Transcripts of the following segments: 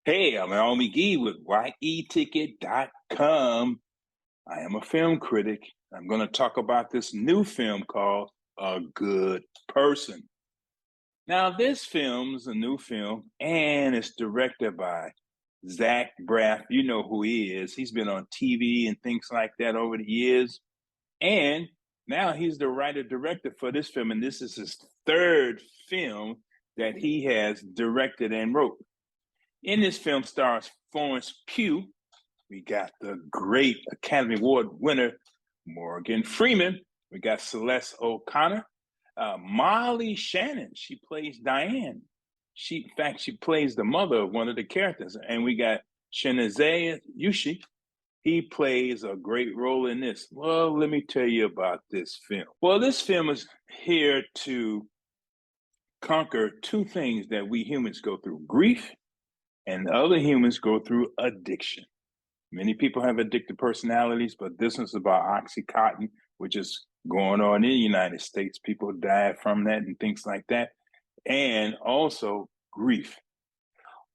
Hey, I'm Al McGee with YETicket.com. I am a film critic. I'm going to talk about this new film called A Good Person. Now, this film is a new film and it's directed by Zach Braff. You know who he is. He's been on TV and things like that over the years. And now he's the writer director for this film. And this is his third film that he has directed and wrote. In this film stars Florence Pugh. We got the great Academy Award winner, Morgan Freeman. We got Celeste O'Connor. Molly Shannon, she plays Diane. In fact, she plays the mother of one of the characters. And we got Shinazaya Yushi. He plays a great role in this. Well, let me tell you about this film. Well, this film is here to conquer two things that we humans go through: grief, and other humans go through addiction. Many people have addictive personalities, but this is about Oxycontin, which is going on in the United States. People die from that and things like that. And also grief.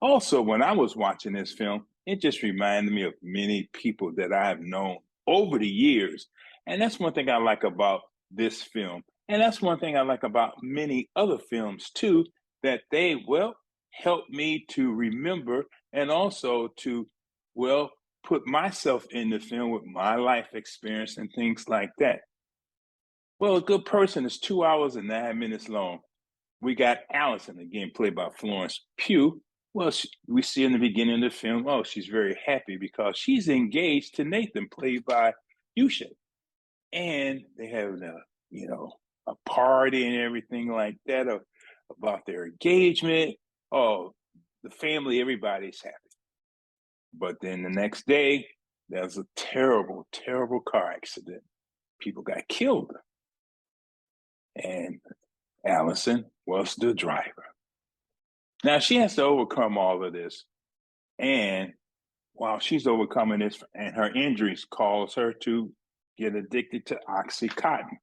Also, when I was watching this film, it just reminded me of many people that I've known over the years. And that's one thing I like about this film. And that's one thing I like about many other films too, that they, well, help me to remember and also to, well, put myself in the film with my life experience and things like that. Well, A Good Person is 2 hours and 9 minutes long. We got Allison, again, played by Florence Pugh. Well, we see in the beginning of the film, oh, she's very happy because she's engaged to Nathan, played by Yusha. And they have a party and everything like that about their engagement. Oh, the family, everybody's happy. But then the next day, there's a terrible, terrible car accident. People got killed. And Allison was the driver. Now she has to overcome all of this. And while she's overcoming this and her injuries cause her to get addicted to Oxycontin.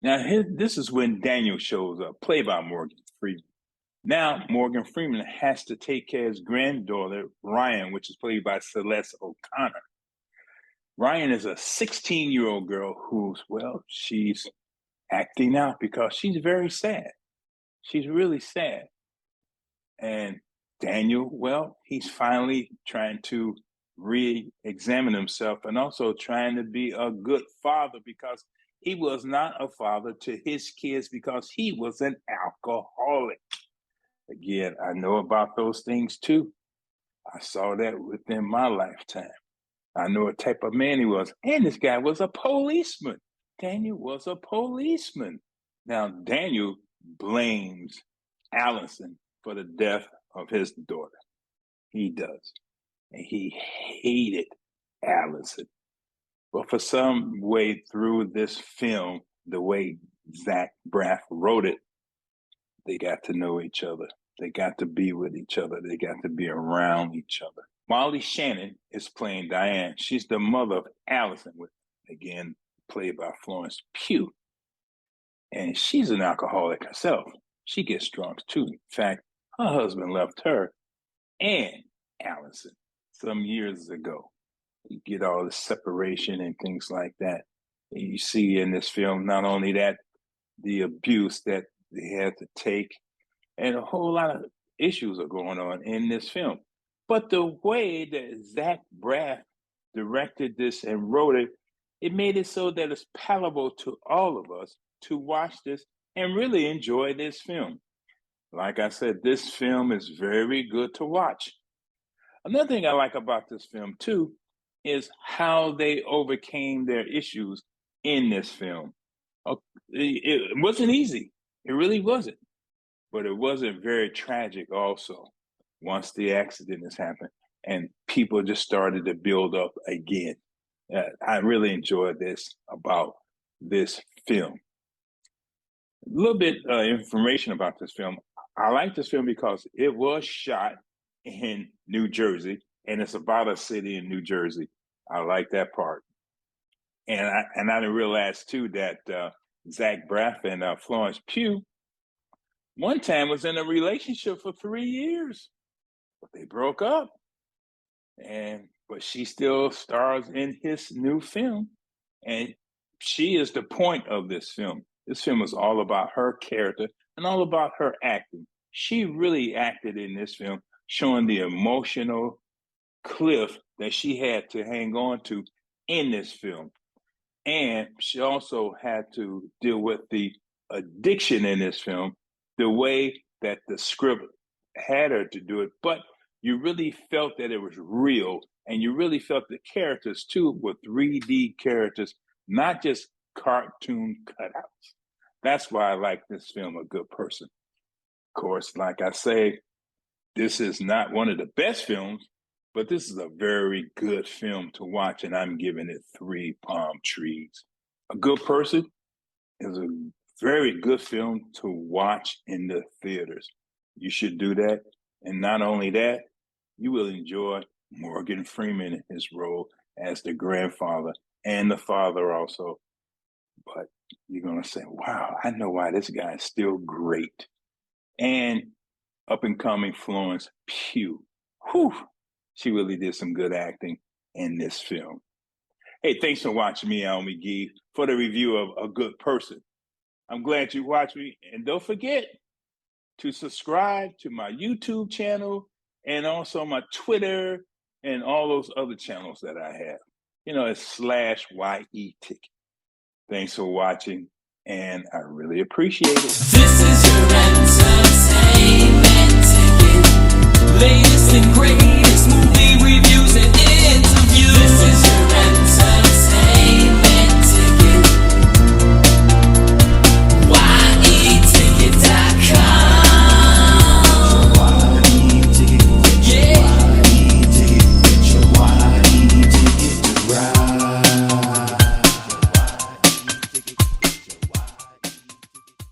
Now, this is when Daniel shows up, played by Morgan Freeman. Now, Morgan Freeman has to take care of his granddaughter, Ryan, which is played by Celeste O'Connor. Ryan is a 16-year-old girl who's, well, she's acting out because she's very sad. She's really sad. And Daniel, well, he's finally trying to re-examine himself and also trying to be a good father because he was not a father to his kids because he was an alcoholic. Again, I know about those things too. I saw that within my lifetime. I know what type of man he was. And this guy was a policeman. Daniel was a policeman. Now, Daniel blames Allison for the death of his daughter. He does. And he hated Allison. But for some way through this film, the way Zach Braff wrote it, they got to know each other. They got to be with each other. They got to be around each other. Molly Shannon is playing Diane. She's the mother of Allison, again, played by Florence Pugh. And she's an alcoholic herself. She gets drunk too. In fact, her husband left her and Allison some years ago. You get all the separation and things like that. And you see in this film, not only that, the abuse that they had to take, and a whole lot of issues are going on in this film. But the way that Zach Braff directed this and wrote it, it made it so that it's palatable to all of us to watch this and really enjoy this film. Like I said, this film is very good to watch. Another thing I like about this film too is how they overcame their issues in this film. It wasn't easy. It really wasn't. But it wasn't very tragic also once the accident has happened and people just started to build up again. I really enjoyed this about this film. A little bit information about this film. I like this film because it was shot in New Jersey and it's about a city in New Jersey. I like that part. And I didn't realize too that Zach Braff and Florence Pugh one time was in a relationship for 3 years. but they broke up. But she still stars in his new film, and she is the point of this film. This film is all about her character and all about her acting. She really acted in this film, showing the emotional cliff that she had to hang on to in this film. And she also had to deal with the addiction in this film, the way that the script had her to do it. But you really felt that it was real, and you really felt the characters too were 3D characters, not just cartoon cutouts. That's why I like this film, A Good Person. Of course, like I say, this is not one of the best films, but this is a very good film to watch, and I'm giving it 3 palm trees. A Good Person is a very good film to watch in the theaters. You should do that. And not only that, you will enjoy Morgan Freeman in his role as the grandfather and the father also. But you're going to say, wow, I know why this guy is still great. And up-and-coming Florence Pugh. Whew, she really did some good acting in this film. Hey, thanks for watching me, Al McGee, for the review of A Good Person. I'm glad you watched me, and don't forget to subscribe to my YouTube channel and also my Twitter and all those other channels that I have. You know, it's /YE Ticket. Thanks for watching, and I really appreciate it. This is your entertainment ticket, latest and greatest.